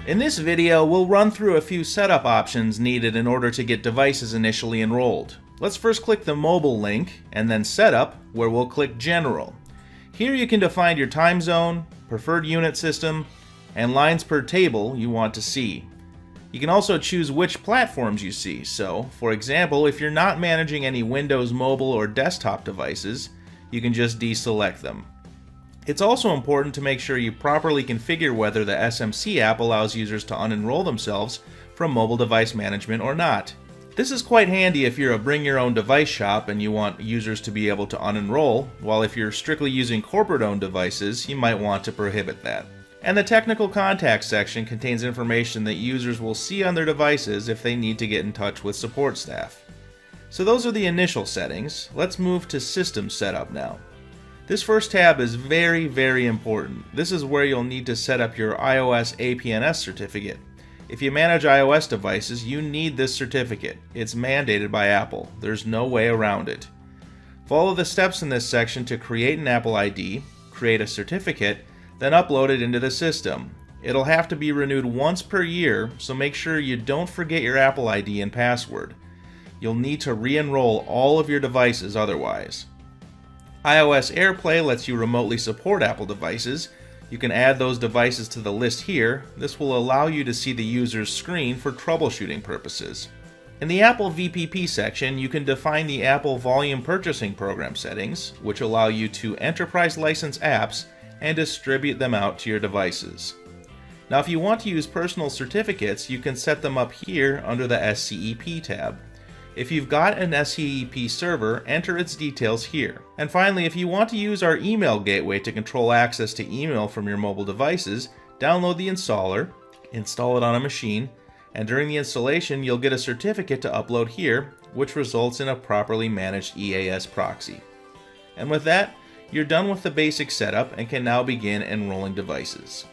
In this video, we'll run through a few setup options needed in order to get devices initially enrolled. Let's first click the mobile link and then Setup, where we'll click General. Here you can define your time zone, preferred unit system, and lines per table you want to see. You can also choose which platforms you see. So, for example, if you're not managing any Windows mobile or desktop devices, you can just deselect them. It's also important to make sure you properly configure whether the SMC app allows users to unenroll themselves from mobile device management or not. This is quite handy if you're a bring your own device shop and you want users to be able to unenroll, while if you're strictly using corporate-owned devices, you might want to prohibit that. And the technical contact section contains information that users will see on their devices if they need to get in touch with support staff. So those are the initial settings. Let's move to System Setup now. This first tab is very important. This is where you'll need to set up your iOS APNS certificate. If you manage iOS devices, you need this certificate. It's mandated by Apple. There's no way around it. Follow the steps in this section to create an Apple ID, create a certificate, then upload it into the system. It'll have to be renewed once per year, so make sure you don't forget your Apple ID and password. You'll need to re-enroll all of your devices otherwise. iOS AirPlay lets you remotely support Apple devices. You can add those devices to the list here. This will allow you to see the user's screen for troubleshooting purposes. In the Apple VPP section, you can define the Apple Volume Purchasing Program settings, which allow you to enterprise license apps and distribute them out to your devices. Now, if you want to use personal certificates, you can set them up here under the SCEP tab. If you've got an SCEP server, enter its details here. And finally, if you want to use our email gateway to control access to email from your mobile devices, download the installer, install it on a machine, and during the installation you'll get a certificate to upload here, which results in a properly managed EAS proxy. And with that, you're done with the basic setup and can now begin enrolling devices.